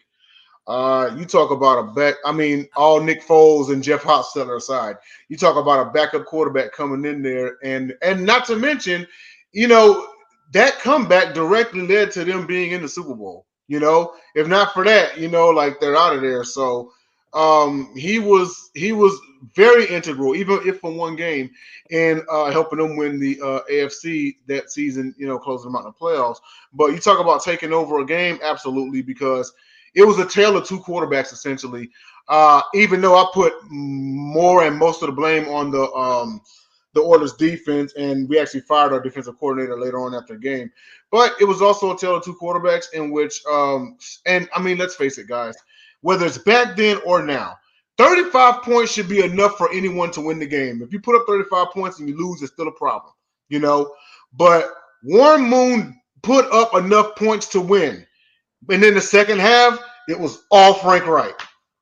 You talk about a back. I mean, all Nick Foles and Jeff Hostetler aside, you talk about a backup quarterback coming in there, and not to mention, that comeback directly led to them being in the Super Bowl. If not for that, like they're out of there. So he was very integral, even if for one game, in helping them win the AFC that season. Closing them out in the playoffs. But you talk about taking over a game, absolutely, because it was a tale of two quarterbacks, essentially. Even though I put more and most of the blame on the Oilers defense, and we actually fired our defensive coordinator later on after the game. But it was also a tale of two quarterbacks in which, and I mean, let's face it, guys, whether it's back then or now, 35 points should be enough for anyone to win the game. If you put up 35 points and you lose, it's still a problem, But Warren Moon put up enough points to win. And then the second half, it was all Frank Wright,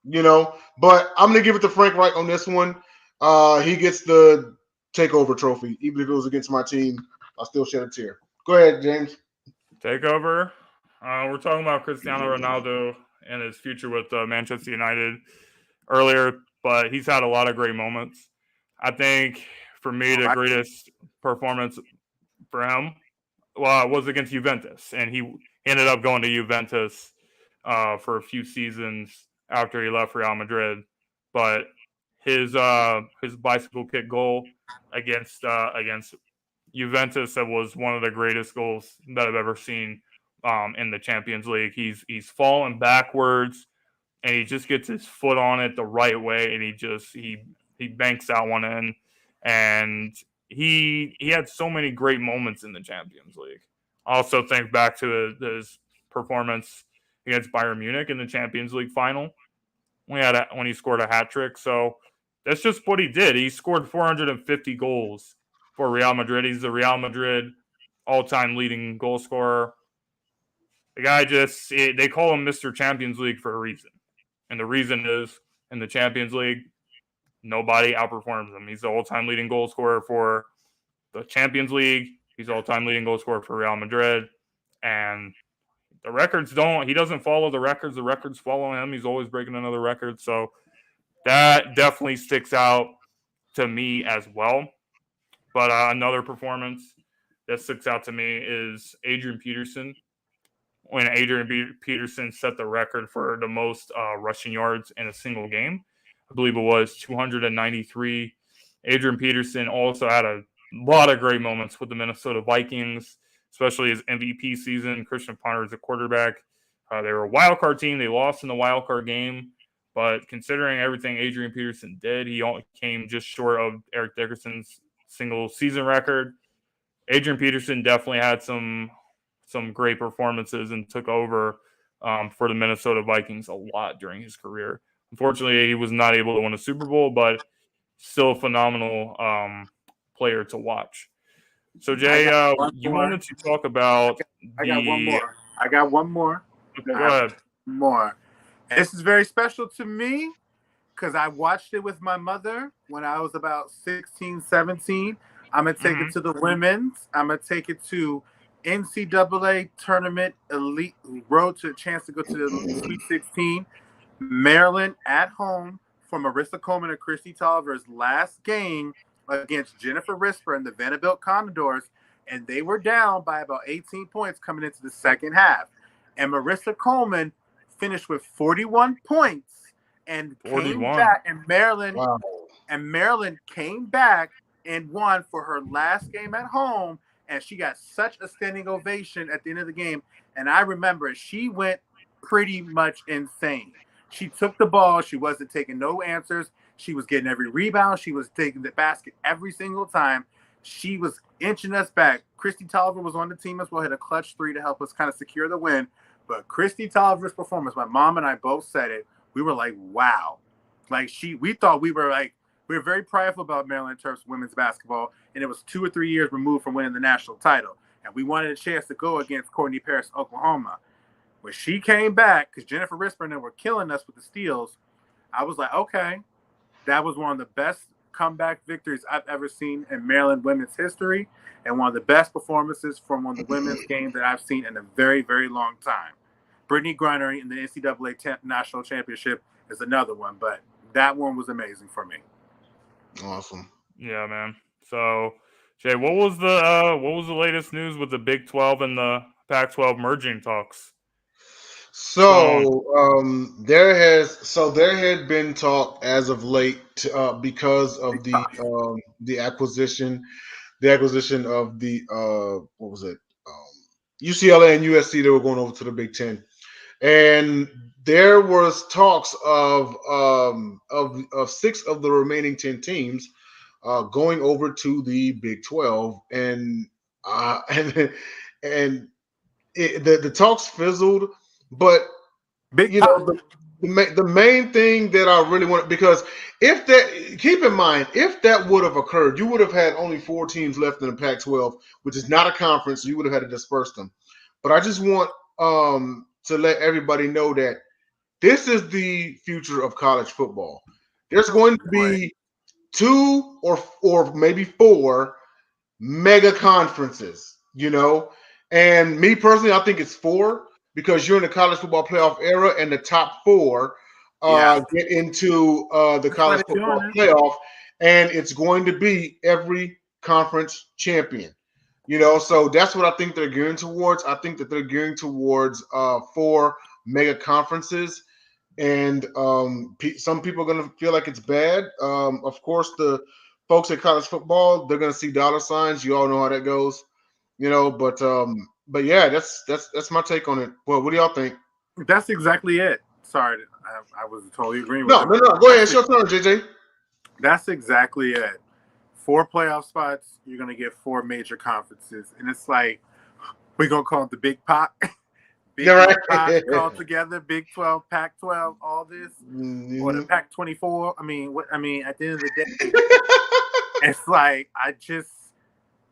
But I'm going to give it to Frank Wright on this one. He gets the takeover trophy. Even if it was against my team, I'll still shed a tear. Go ahead, James. Takeover. We're talking about Cristiano Ronaldo and his future with Manchester United earlier, but he's had a lot of great moments. I think, for me, the greatest performance for him was against Juventus, and he ended up going to Juventus for a few seasons after he left Real Madrid. But his bicycle kick goal against Juventus, that was one of the greatest goals that I've ever seen in the Champions League. He's falling backwards, and he just gets his foot on it the right way, and he banks that one in. And he had so many great moments in the Champions League. I also think back to his performance against Bayern Munich in the Champions League final when he scored a hat trick. So that's just what he did. He scored 450 goals for Real Madrid. He's the Real Madrid all-time leading goal scorer. The guy they call him Mr. Champions League for a reason. And the reason is, in the Champions League, nobody outperforms him. He's the all-time leading goal scorer for the Champions League. He's all-time leading goal scorer for Real Madrid. And the records he doesn't follow the records. The records follow him. He's always breaking another record. So that definitely sticks out to me as well. But another performance that sticks out to me is Adrian Peterson. When Adrian Peterson set the record for the most rushing yards in a single game. I believe it was 293. Adrian Peterson also had a lot of great moments with the Minnesota Vikings, especially his MVP season. Christian Ponder is a quarterback. They were a wild card team. They lost in the wild card game. But considering everything Adrian Peterson did, he came just short of Eric Dickerson's single season record. Adrian Peterson definitely had some great performances and took over for the Minnesota Vikings a lot during his career. Unfortunately, he was not able to win a Super Bowl, but still a phenomenal player to watch. So, Jay, you wanted to talk about I got one more. I got one more. Okay, go ahead. More. And this is very special to me because I watched it with my mother when I was about 16, 17. I'm going to take it to the women's. I'm going to take it to NCAA tournament elite road to a chance to go to the Sweet 16. Maryland at home for Marissa Coleman and Christy Tolliver's last game against Jennifer Risper and the Vanderbilt Commodores, and they were down by about 18 points coming into the second half. And Marissa Coleman finished with 41 points and 41. came back, and Maryland came back and won for her last game at home, and she got such a standing ovation at the end of the game. And I remember she went pretty much insane. She took the ball. She wasn't taking no answers. She was getting every rebound. She was taking the basket every single time. She was inching us back. Christy Tolliver was on the team as well, hit a clutch 3 to help us kind of secure the win. But Christy Tolliver's performance, my mom and I both said it. We were like, wow. Like we thought we were very prideful about Maryland Terps women's basketball, and it was 2 or 3 years removed from winning the national title. And we wanted a chance to go against Courtney Paris, Oklahoma. When she came back, because Jennifer Risper and them were killing us with the steals, I was like, okay, that was one of the best comeback victories I've ever seen in Maryland women's history, and one of the best performances from one of the women's games that I've seen in a very, very long time. Brittany Griner in the NCAA National Championship is another one, but that one was amazing for me. Awesome. Yeah, man. So, Jay, what was the latest news with the Big 12 and the Pac-12 merging talks? So there had been talk as of late because of the acquisition of the what was it, UCLA and USC. They were going over to the Big Ten, and there was talks of 6 of the remaining 10 teams going over to the Big 12, and the talks fizzled. But the main thing that I really want, because keep in mind, if that would have occurred, you would have had only 4 teams left in the Pac-12, which is not a conference, so you would have had to disperse them. But I just want to let everybody know that this is the future of college football. There's going to be 2 or maybe 4 mega conferences, and me personally, I think it's 4. Because you're in the college football playoff era, and the top 4 get into the college football playoff, and it's going to be every conference champion. So that's what I think they're gearing towards. I think that they're gearing towards 4 mega conferences, and some people are going to feel like it's bad. Of course, the folks at college football, they're going to see dollar signs. You all know how that goes, But yeah, that's my take on it. Well, what do y'all think? That's exactly it. Sorry, I was totally agreeing with No. Go ahead. It's your turn, JJ. That's exactly it. 4 playoff spots, you're going to get 4 major conferences. And it's like, we're going to call it the Big Pot. Big Pot called together, Big 12, Pac-12, all this. Or the Pac-24. I mean, at the end of the day, it's like,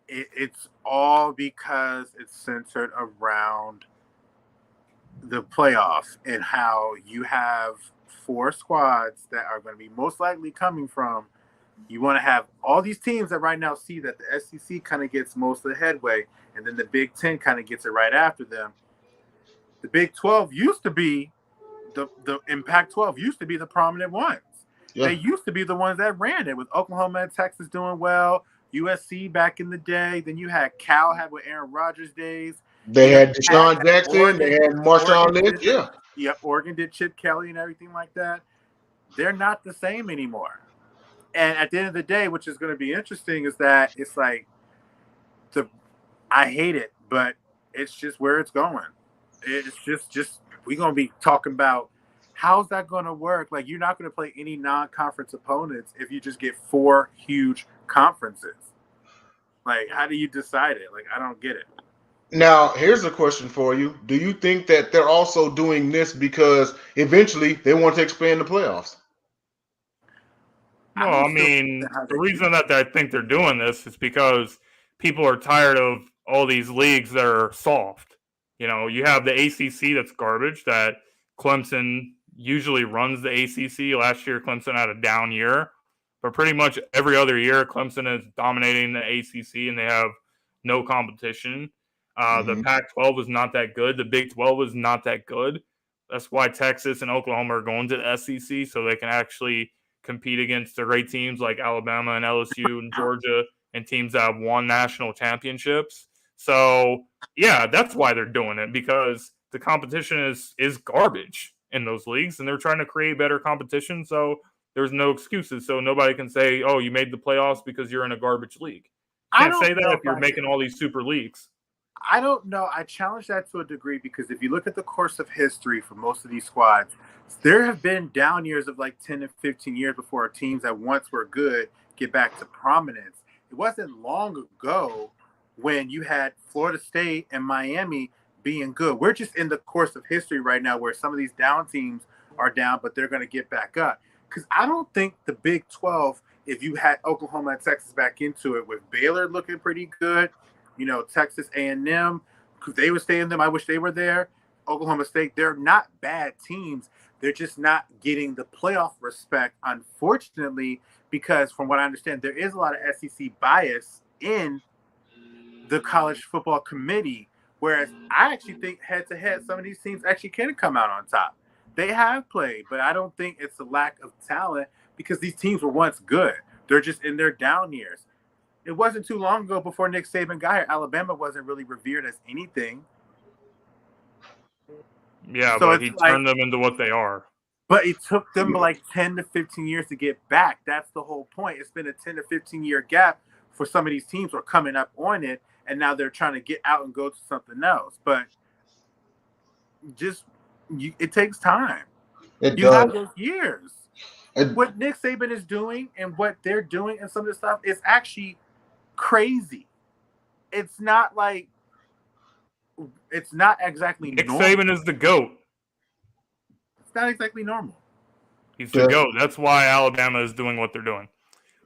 it's all because it's centered around the playoffs and how you have 4 squads that are going to be most likely coming from. You want to have all these teams that right now see that the SEC kind of gets most of the headway, and then the Big Ten kind of gets it right after them. The Big 12 used to be in Pac-12 used to be the prominent ones. Yeah. They used to be the ones that ran it, with Oklahoma and Texas doing well. USC back in the day. Then you had Cal had with Aaron Rodgers days. They had Deshaun Jackson. Oregon, they had Marshawn Lynch. Yeah. Yep. Oregon did Chip Kelly and everything like that. They're not the same anymore. And at the end of the day, which is going to be interesting, is that it's like I hate it, but it's just where it's going. It's just we're going to be talking about how's that going to work. Like, you're not going to play any non-conference opponents if you just get 4 huge conferences. Like, how do you decide it? Like, I don't get it. Now, here's a question for you. Do you think that they're also doing this because eventually they want to expand the playoffs? I Well, I don't feel mean, how the they do reason that I think they're doing this is because people are tired of all these leagues that are soft. You know, you have the ACC that's garbage that Clemson usually runs the ACC. Last year, Clemson had a down year, but pretty much every other year, Clemson is dominating the ACC and they have no competition. The Mm-hmm. Pac 12 is not that good. The Big 12 is not that good. That's why Texas and Oklahoma are going to the SEC so they can actually compete against the great teams like Alabama and LSU and Georgia and teams that have won national championships. So yeah, that's why they're doing it, because the competition is garbage in those leagues and they're trying to create better competition. So there's no excuses. So nobody can say, "Oh, you made the playoffs because you're in a garbage league." You I can't say don't that know if if you're I making all these super leagues. I don't know. I challenge that to a degree because if you look at the course of history for most of these squads, there have been down years of like 10 to 15 years before teams that once were good get back to prominence. It wasn't long ago when you had Florida State and Miami being good. We're just in the course of history right now where some of these down teams are down, but they're going to get back up. Because I don't think the Big 12, if you had Oklahoma and Texas back into it with Baylor looking pretty good, Texas A&M, they would stay in them. I wish they were there. Oklahoma State, they're not bad teams. They're just not getting the playoff respect, unfortunately, because from what I understand, there is a lot of SEC bias in the college football committee. Whereas I actually think head-to-head, some of these teams actually can come out on top. They have played, but I don't think it's a lack of talent because these teams were once good. They're just in their down years. It wasn't too long ago before Nick Saban got here. Alabama wasn't really revered as anything. Yeah, So but it's he like, turned them into what they are. but it took them like 10 to 15 years to get back. That's the whole point. It's been a 10 to 15-year gap for some of these teams who are coming up on it, and now they're trying to get out and go to something else. But it takes time. It You have does. those years. It, What Nick Saban is doing and what they're doing and some of this stuff is actually crazy. It's not exactly Nick normal. Saban is the GOAT. It's not exactly normal. He's the the, GOAT. That's why Alabama is doing what they're doing.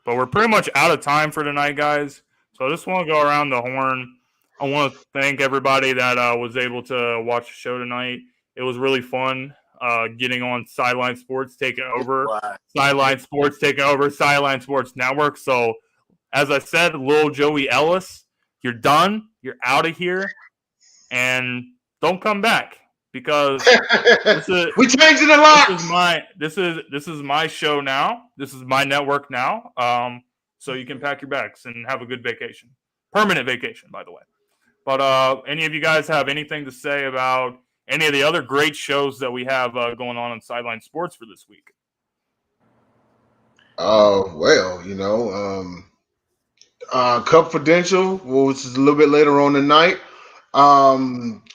But we're pretty much out of time for tonight, guys. So I just want to go around the horn. I want to thank everybody that was able to watch the show tonight. It was really fun getting on Sideline Sports, taking over. Sideline Sports, taking over Sideline Sports Network. So, as I said, Lil Joey Ellis, you're done. You're out of here. And don't come back because we changing the locks. this is my show now. This is my network now. So you can pack your bags and have a good vacation, permanent vacation, by the way. But any of you guys have anything to say about any of the other great shows that we have going on Sideline Sports for this week? Well, Confidential, which is a little bit later on tonight.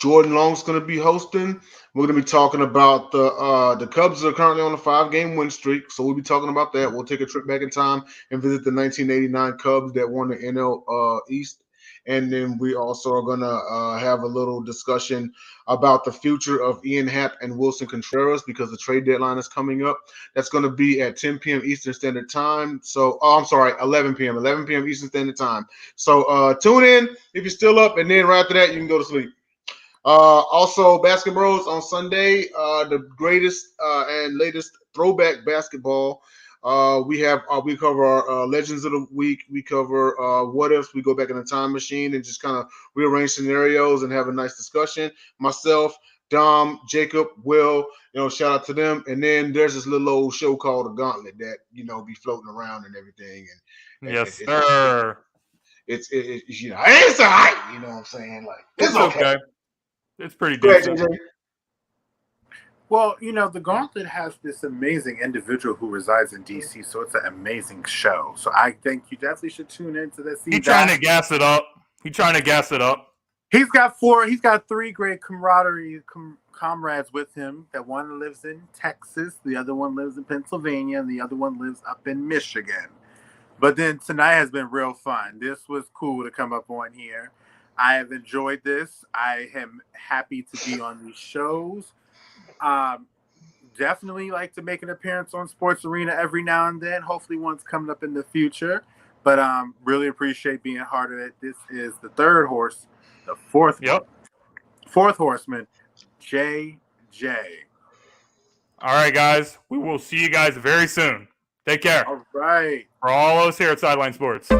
Jordan Long's going to be hosting. We're going to be talking about the Cubs are currently on a 5-game win streak, so we'll be talking about that. We'll take a trip back in time and visit the 1989 Cubs that won the NL East. And then we also are going to have a little discussion about the future of Ian Happ and Wilson Contreras because the trade deadline is coming up. That's going to be at 10 p.m. Eastern Standard Time. So, I'm sorry, 11 p.m. 11 p.m. Eastern Standard Time. So tune in if you're still up, and then right after that, you can go to sleep. Also, Basketballs on Sunday, the greatest and latest throwback basketball. We cover our Legends of the Week. We cover what ifs. We go back in the time machine and just kind of rearrange scenarios and have a nice discussion. Myself, Dom, Jacob, Will, shout out to them. And then there's this little old show called The Gauntlet that be floating around and everything. And Yes, sir. it's all right. You know what I'm saying? Like It's okay. It's pretty Go ahead, decent. JJ. Well, the Gauntlet has this amazing individual who resides in DC, so it's an amazing show. So I think you definitely should tune into this. He's trying to gas it up. He's got 3 great comrades with him. That one lives in Texas, the other one lives in Pennsylvania, and the other one lives up in Michigan. But then tonight has been real fun. This was cool to come up on here. I have enjoyed this. I am happy to be on these shows. Definitely like to make an appearance on Sports Arena every now and then. Hopefully one's coming up in the future. But really appreciate being a part of it. This is the third horse, the fourth horseman, JJ. All right, guys. We will see you guys very soon. Take care. All right. For all of us here at Sideline Sports.